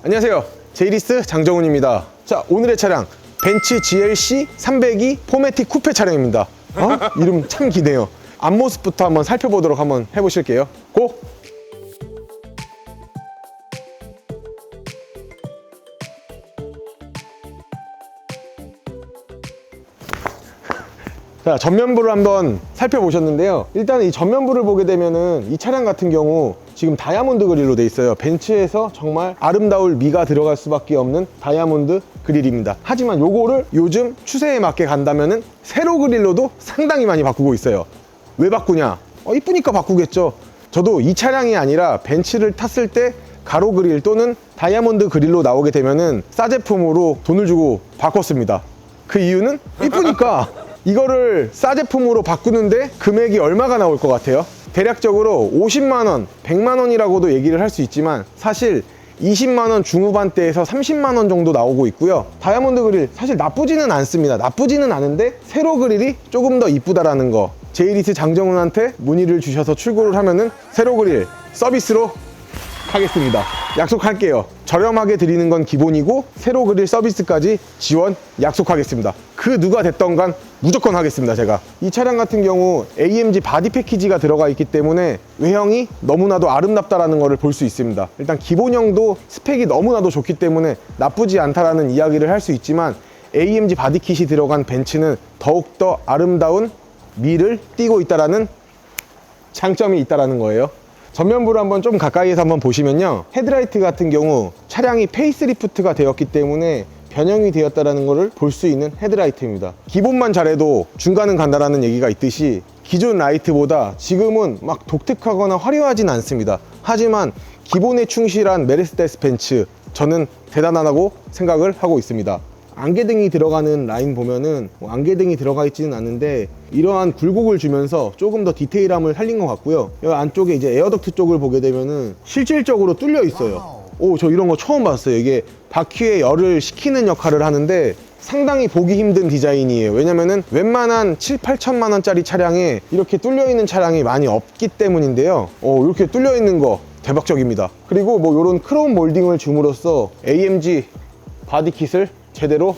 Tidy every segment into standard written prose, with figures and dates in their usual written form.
안녕하세요, 제이리스 장정훈입니다. 자, 오늘의 차량 벤츠 GLC 302 포매틱 쿠페 차량입니다. 이름 참 기네요. 앞모습부터 한번 살펴보도록 한번 해보실게요. 고! 자, 전면부를 한번 살펴보셨는데요. 일단 이 전면부를 보게 되면은 이 차량 같은 경우 지금 다이아몬드 그릴로 돼 있어요. 벤츠에서 정말 아름다울 미가 들어갈 수밖에 없는 다이아몬드 그릴입니다. 하지만 요거를 요즘 추세에 맞게 간다면은 세로 그릴로도 상당히 많이 바꾸고 있어요. 왜 바꾸냐? 이쁘니까 바꾸겠죠. 저도 이 차량이 아니라 벤츠를 탔을 때 가로 그릴 또는 다이아몬드 그릴로 나오게 되면은 싸 제품으로 돈을 주고 바꿨습니다. 그 이유는 이쁘니까. 이거를 싸 제품으로 바꾸는데 금액이 얼마가 나올 것 같아요? 대략적으로 50만원, 100만원이라고도 얘기를 할 수 있지만 사실 20만원 중후반대에서 30만원 정도 나오고 있고요. 다이아몬드 그릴 사실 나쁘지는 않습니다. 나쁘지는 않은데 세로 그릴이 조금 더 이쁘다라는 거, 제이리스 장정훈한테 문의를 주셔서 출고를 하면은 세로 그릴 서비스로 하겠습니다. 약속할게요. 저렴하게 드리는 건 기본이고 세로 그릴 서비스까지 지원 약속하겠습니다. 그 누가 됐던 간 무조건 하겠습니다. 제가 이 차량 같은 경우 AMG 바디 패키지가 들어가 있기 때문에 외형이 너무나도 아름답다라는 것을 볼 수 있습니다. 일단 기본형도 스펙이 너무나도 좋기 때문에 나쁘지 않다라는 이야기를 할 수 있지만 AMG 바디 킷이 들어간 벤츠는 더욱더 아름다운 미를 띠고 있다라는 장점이 있다라는 거예요. 전면부를 한번 좀 가까이에서 한번 보시면요, 헤드라이트 같은 경우 차량이 페이스리프트가 되었기 때문에 변형이 되었다는 것을 볼 수 있는 헤드라이트입니다. 기본만 잘해도 중간은 간다라는 얘기가 있듯이 기존 라이트보다 지금은 막 독특하거나 화려하진 않습니다. 하지만 기본에 충실한 메르세데스 벤츠, 저는 대단하다고 생각을 하고 있습니다. 안개등이 들어가는 라인 보면은 안개등이 들어가 있지는 않은데 이러한 굴곡을 주면서 조금 더 디테일함을 살린 것 같고요. 여기 안쪽에 이제 에어덕트 쪽을 보게 되면은 실질적으로 뚫려 있어요. 저 이런 거 처음 봤어요. 이게 바퀴에 열을 식히는 역할을 하는데 상당히 보기 힘든 디자인이에요. 왜냐면은 웬만한 7, 8천만 원짜리 차량에 이렇게 뚫려 있는 차량이 많이 없기 때문인데요. 이렇게 뚫려 있는 거 대박적입니다. 그리고 뭐 이런 크롬 몰딩을 줌으로써 AMG 바디킷을 제대로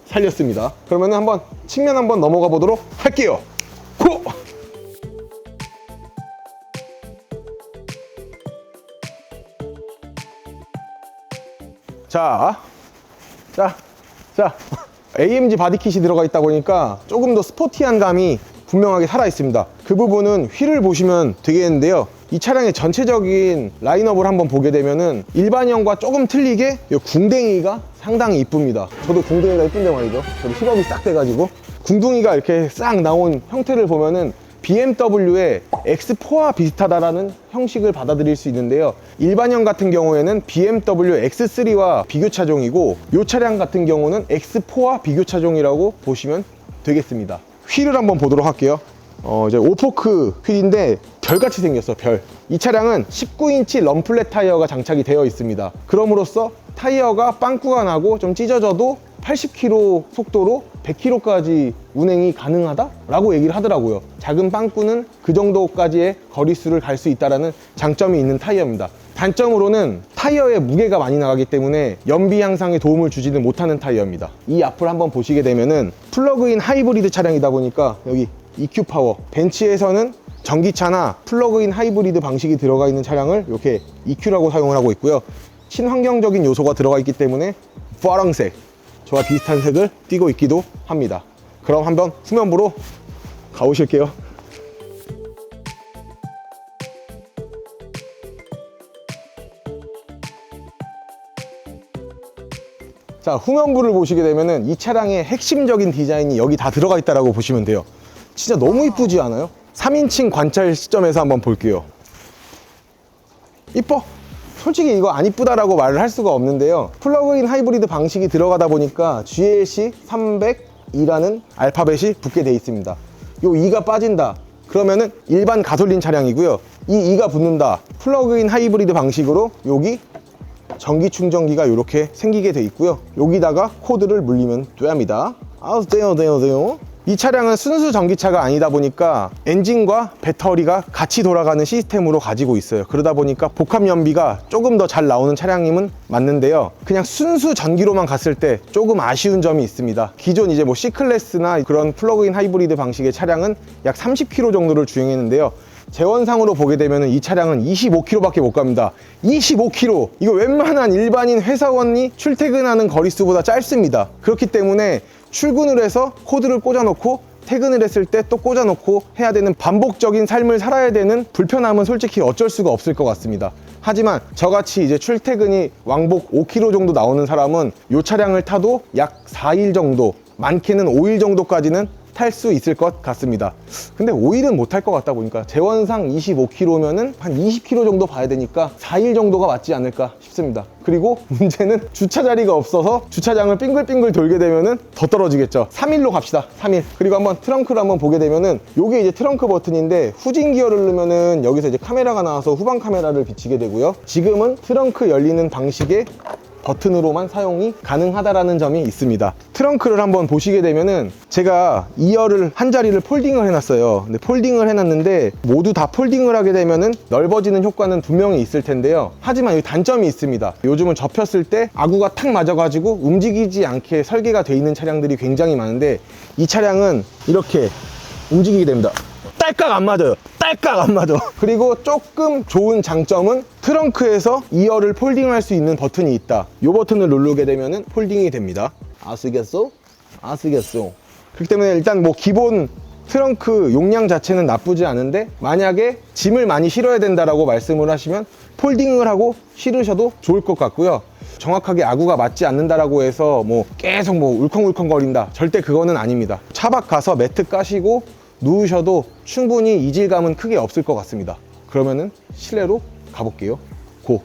살렸습니다. 그러면 한번 측면 한번 넘어가 보도록 할게요. 고! 자, AMG 바디킷이 들어가 있다 보니까 조금 더 스포티한 감이 분명하게 살아 있습니다. 그 부분은 휠을 보시면 되겠는데요. 이 차량의 전체적인 라인업을 한번 보게 되면은 일반형과 조금 틀리게 이 궁뎅이가 상당히 이쁩니다. 저도 궁뎅이가 이쁜데 말이죠. 저도 힙업이 싹 돼가지고 궁둥이가 이렇게 싹 나온 형태를 보면은 BMW의 X4와 비슷하다라는 형식을 받아들일 수 있는데요. 일반형 같은 경우에는 BMW X3와 비교 차종이고 이 차량 같은 경우는 X4와 비교 차종이라고 보시면 되겠습니다. 휠을 한번 보도록 할게요. 이제 오포크 휠인데 별같이 생겼어, 별. 이 차량은 19인치 럼플렛 타이어가 장착이 되어 있습니다. 그럼으로써 타이어가 빵꾸가 나고 좀 찢어져도 80km 속도로 100km까지 운행이 가능하다라고 얘기를 하더라고요. 작은 빵꾸는 그 정도까지의 거리수를 갈 수 있다는 장점이 있는 타이어입니다. 단점으로는 타이어의 무게가 많이 나가기 때문에 연비 향상에 도움을 주지는 못하는 타이어입니다. 이 앞을 한번 보시게 되면은 플러그인 하이브리드 차량이다 보니까 여기 EQ 파워, 벤츠에서는 전기차나 플러그인 하이브리드 방식이 들어가 있는 차량을 이렇게 EQ라고 사용을 하고 있고요. 친환경적인 요소가 들어가 있기 때문에 파랑색, 저와 비슷한 색을 띠고 있기도 합니다. 그럼 한번 후면부로 가보실게요. 자, 후면부를 보시게 되면은 이 차량의 핵심적인 디자인이 여기 다 들어가 있다고 보시면 돼요. 진짜 너무 이쁘지 않아요? 3인칭 관찰 시점에서 한번 볼게요. 이뻐? 솔직히 이거 안 이쁘다라고 말을 할 수가 없는데요. 플러그인 하이브리드 방식이 들어가다 보니까 GLC 302라는 알파벳이 붙게 돼 있습니다. 요 2가 빠진다 그러면은 일반 가솔린 차량이고요. 이 2가 붙는다, 플러그인 하이브리드 방식으로 여기 전기 충전기가 이렇게 생기게 돼 있고요. 여기다가 코드를 물리면 됩니다. 돼요. 이 차량은 순수 전기차가 아니다 보니까 엔진과 배터리가 같이 돌아가는 시스템으로 가지고 있어요. 그러다 보니까 복합 연비가 조금 더 잘 나오는 차량임은 맞는데요. 그냥 순수 전기로만 갔을 때 조금 아쉬운 점이 있습니다. 기존 이제 뭐 C클래스나 그런 플러그인 하이브리드 방식의 차량은 약 30km 정도를 주행했는데요. 재원상으로 보게 되면 이 차량은 25km밖에 못 갑니다. 25km! 이거 웬만한 일반인 회사원이 출퇴근하는 거리수보다 짧습니다. 그렇기 때문에 출근을 해서 코드를 꽂아놓고 퇴근을 했을 때 또 꽂아놓고 해야 되는 반복적인 삶을 살아야 되는 불편함은 솔직히 어쩔 수가 없을 것 같습니다. 하지만 저같이 이제 출퇴근이 왕복 5km 정도 나오는 사람은 이 차량을 타도 약 4일 정도, 많게는 5일 정도까지는 탈 수 있을 것 같습니다. 근데 5일은 못 탈 것 같다 보니까 재원상 25km면은 한 20km 정도 봐야 되니까 4일 정도가 맞지 않을까 싶습니다. 그리고 문제는 주차 자리가 없어서 주차장을 빙글빙글 돌게 되면은 더 떨어지겠죠. 3일로 갑시다. 3일. 그리고 한번 트렁크를 한번 보게 되면은 요게 이제 트렁크 버튼인데 후진 기어를 누르면은 여기서 이제 카메라가 나와서 후방 카메라를 비치게 되고요. 지금은 트렁크 열리는 방식의 버튼으로만 사용이 가능하다라는 점이 있습니다. 트렁크를 한번 보시게 되면은 제가 2열을 한 자리를 폴딩을 해놨어요. 근데 폴딩을 해놨는데 모두 다 폴딩을 하게 되면은 넓어지는 효과는 분명히 있을 텐데요. 하지만 이 단점이 있습니다. 요즘은 접혔을 때 아구가 탁 맞아가지고 움직이지 않게 설계가 되어 있는 차량들이 굉장히 많은데 이 차량은 이렇게 움직이게 됩니다. 딸깍 안 맞아요. 딸깍 안 맞아. 그리고 조금 좋은 장점은 트렁크에서 2열을 폴딩할 수 있는 버튼이 있다. 이 버튼을 누르게 되면은 폴딩이 됩니다. 아시겠어? 아시겠어? 그렇기 때문에 일단 뭐 기본 트렁크 용량 자체는 나쁘지 않은데 만약에 짐을 많이 실어야 된다라고 말씀을 하시면 폴딩을 하고 실으셔도 좋을 것 같고요. 정확하게 아구가 맞지 않는다라고 해서 뭐 계속 뭐 울컹울컹거린다, 절대 그거는 아닙니다. 차 밖 가서 매트 까시고 누우셔도 충분히 이질감은 크게 없을 것 같습니다. 그러면은 실내로 가볼게요. 고!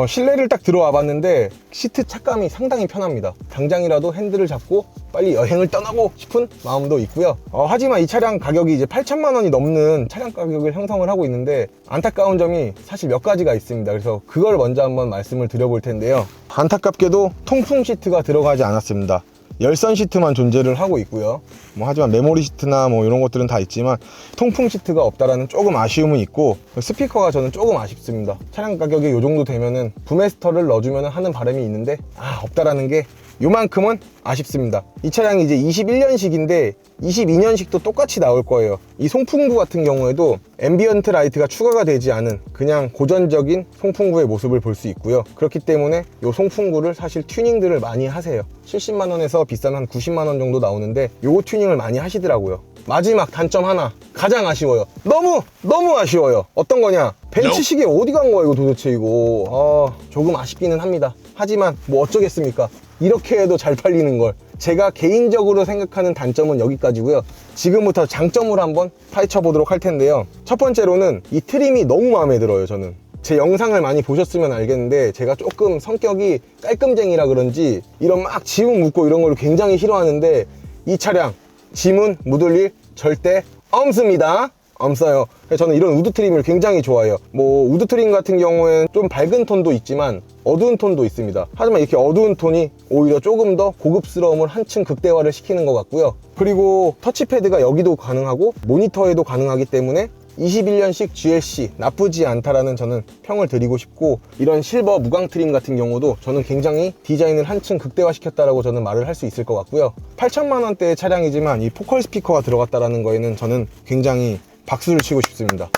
실내를 딱 들어와 봤는데 시트 착감이 상당히 편합니다. 당장이라도 핸들을 잡고 빨리 여행을 떠나고 싶은 마음도 있고요. 하지만 이 차량 가격이 이제 8천만 원이 넘는 차량 가격을 형성을 하고 있는데 안타까운 점이 사실 몇 가지가 있습니다. 그래서 그걸 먼저 한번 말씀을 드려볼 텐데요. 안타깝게도 통풍 시트가 들어가지 않았습니다. 열선 시트만 존재를 하고 있고요. 하지만 메모리 시트나 이런 것들은 다 있지만 통풍 시트가 없다라는 조금 아쉬움은 있고, 스피커가 저는 조금 아쉽습니다. 차량 가격이 이 정도 되면은 부메스터를 넣어주면 하는 바람이 있는데 없다라는 게 요만큼은 아쉽습니다. 이 차량이 이제 21년식인데 22년식도 똑같이 나올 거예요. 이 송풍구 같은 경우에도 앰비언트 라이트가 추가가 되지 않은 그냥 고전적인 송풍구의 모습을 볼 수 있고요. 그렇기 때문에 이 송풍구를 사실 튜닝들을 많이 하세요. 70만 원에서 비싼 한 90만 원 정도 나오는데 요거 튜닝을 많이 하시더라고요. 마지막 단점 하나, 가장 아쉬워요. 너무 아쉬워요. 어떤 거냐, 벤츠 시계 어디 간 거야 이거 도대체. 이거 조금 아쉽기는 합니다. 하지만 뭐 어쩌겠습니까. 이렇게 해도 잘 팔리는 걸. 제가 개인적으로 생각하는 단점은 여기까지고요. 지금부터 장점을 한번 파헤쳐 보도록 할 텐데요. 첫 번째로는 이 트림이 너무 마음에 들어요. 저는 제 영상을 많이 보셨으면 알겠는데 제가 조금 성격이 깔끔쟁이라 그런지 이런 막 지문 묻고 이런 걸 굉장히 싫어하는데 이 차량 지문 묻을 일 절대 없습니다. 없어요. 저는 이런 우드 트림을 굉장히 좋아해요. 우드 트림 같은 경우에는 좀 밝은 톤도 있지만 어두운 톤도 있습니다. 하지만 이렇게 어두운 톤이 오히려 조금 더 고급스러움을 한층 극대화를 시키는 것 같고요. 그리고 터치패드가 여기도 가능하고 모니터에도 가능하기 때문에 21년식 GLC 나쁘지 않다라는 저는 평을 드리고 싶고, 이런 실버 무광 트림 같은 경우도 저는 굉장히 디자인을 한층 극대화시켰다라고 저는 말을 할 수 있을 것 같고요. 8천만 원대의 차량이지만 이 포컬 스피커가 들어갔다라는 거에는 저는 굉장히 박수를 치고 싶습니다.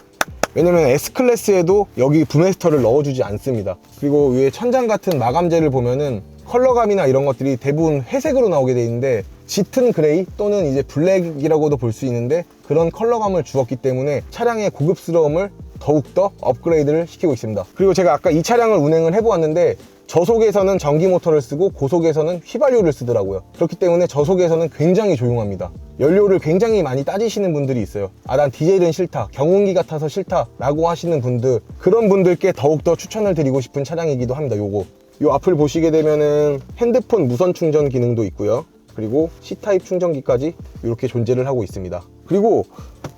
왜냐면 S클래스에도 여기 부메스터를 넣어주지 않습니다. 그리고 위에 천장 같은 마감재를 보면은 컬러감이나 이런 것들이 대부분 회색으로 나오게 돼 있는데 짙은 그레이 또는 이제 블랙이라고도 볼 수 있는데 그런 컬러감을 주었기 때문에 차량의 고급스러움을 더욱더 업그레이드를 시키고 있습니다. 그리고 제가 아까 이 차량을 운행을 해보았는데 저속에서는 전기 모터를 쓰고 고속에서는 휘발유를 쓰더라고요. 그렇기 때문에 저속에서는 굉장히 조용합니다. 연료를 굉장히 많이 따지시는 분들이 있어요. 난 디젤은 싫다, 경운기 같아서 싫다 라고 하시는 분들, 그런 분들께 더욱더 추천을 드리고 싶은 차량이기도 합니다. 요 앞을 보시게 되면은 핸드폰 무선 충전 기능도 있고요. 그리고 C타입 충전기까지 이렇게 존재를 하고 있습니다. 그리고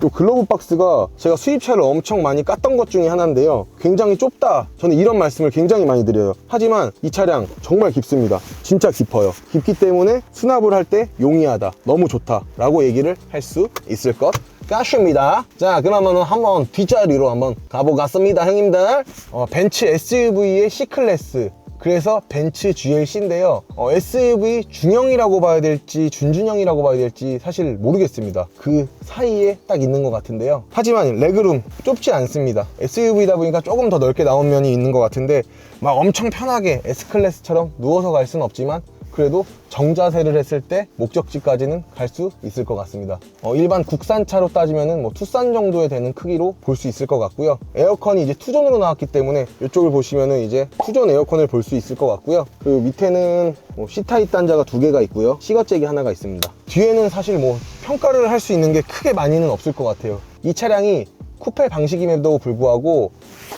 이 글러브 박스가 제가 수입차를 엄청 많이 깠던 것 중에 하나인데요, 굉장히 좁다, 저는 이런 말씀을 굉장히 많이 드려요. 하지만 이 차량 정말 깊습니다. 진짜 깊어요. 깊기 때문에 수납을 할 때 용이하다, 너무 좋다 라고 얘기를 할 수 있을 것 같습니다. 자, 그러면은 한번 뒷자리로 한번 가보겠습니다, 형님들. 벤츠 SUV의 C클래스, 그래서 벤츠 GLC인데요. SUV 중형이라고 봐야 될지 준중형이라고 봐야 될지 사실 모르겠습니다. 그 사이에 딱 있는 것 같은데요. 하지만 레그룸 좁지 않습니다. SUV다 보니까 조금 더 넓게 나온 면이 있는 것 같은데, 막 엄청 편하게 S클래스처럼 누워서 갈 수는 없지만 그래도 정자세를 했을 때 목적지까지는 갈 수 있을 것 같습니다. 일반 국산차로 따지면은 뭐 투싼 정도에 되는 크기로 볼 수 있을 것 같고요. 에어컨이 이제 투존으로 나왔기 때문에 이쪽을 보시면은 이제 투존 에어컨을 볼 수 있을 것 같고요. 그 밑에는 뭐 C타입 단자가 2개가 있고요. C거잭이 하나가 있습니다. 뒤에는 사실 뭐 평가를 할 수 있는 게 크게 많이는 없을 것 같아요. 이 차량이 쿠페 방식임에도 불구하고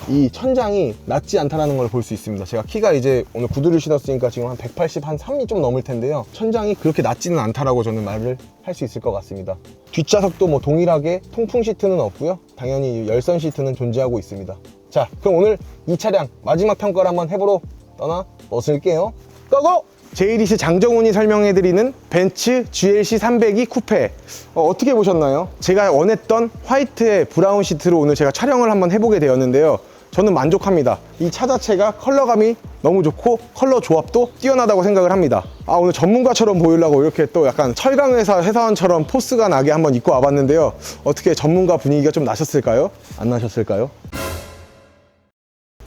이 천장이 낮지 않다는 걸 볼 수 있습니다. 제가 키가 이제 오늘 구두를 신었으니까 지금 한 180, 한 3이 좀 넘을 텐데요. 천장이 그렇게 낮지는 않다라고 저는 말을 할 수 있을 것 같습니다. 뒷좌석도 뭐 동일하게 통풍 시트는 없고요. 당연히 열선 시트는 존재하고 있습니다. 자, 그럼 오늘 이 차량 마지막 평가를 한번 해보러 떠나 보실게요. 고고! 제이리스 장정훈이 설명해드리는 벤츠 GLC 300이 쿠페, 어떻게 보셨나요? 제가 원했던 화이트의 브라운 시트로 오늘 제가 촬영을 한번 해보게 되었는데요, 저는 만족합니다. 이 차 자체가 컬러감이 너무 좋고 컬러 조합도 뛰어나다고 생각을 합니다. 오늘 전문가처럼 보이려고 이렇게 또 약간 철강회사 회사원처럼 포스가 나게 한번 입고 와봤는데요, 어떻게 전문가 분위기가 좀 나셨을까요? 안 나셨을까요?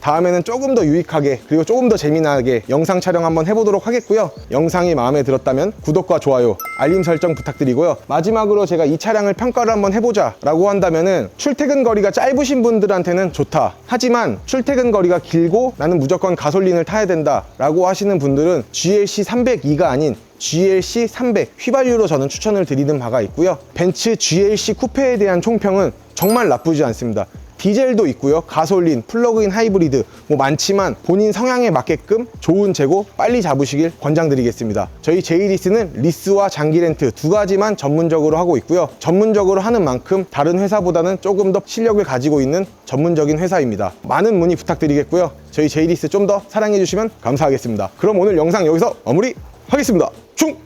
다음에는 조금 더 유익하게 그리고 조금 더 재미나게 영상 촬영 한번 해보도록 하겠고요. 영상이 마음에 들었다면 구독과 좋아요, 알림 설정 부탁드리고요. 마지막으로 제가 이 차량을 평가를 한번 해보자 라고 한다면은, 출퇴근 거리가 짧으신 분들한테는 좋다, 하지만 출퇴근 거리가 길고 나는 무조건 가솔린을 타야 된다 라고 하시는 분들은 GLC 302가 아닌 GLC 300 휘발유로 저는 추천을 드리는 바가 있고요. 벤츠 GLC 쿠페에 대한 총평은 정말 나쁘지 않습니다. 디젤도 있고요, 가솔린, 플러그인 하이브리드 뭐 많지만 본인 성향에 맞게끔 좋은 재고 빨리 잡으시길 권장드리겠습니다. 저희 제이리스는 리스와 장기 렌트 두 가지만 전문적으로 하고 있고요. 전문적으로 하는 만큼 다른 회사보다는 조금 더 실력을 가지고 있는 전문적인 회사입니다. 많은 문의 부탁드리겠고요. 저희 제이리스 좀 더 사랑해 주시면 감사하겠습니다. 그럼 오늘 영상 여기서 마무리 하겠습니다. 충!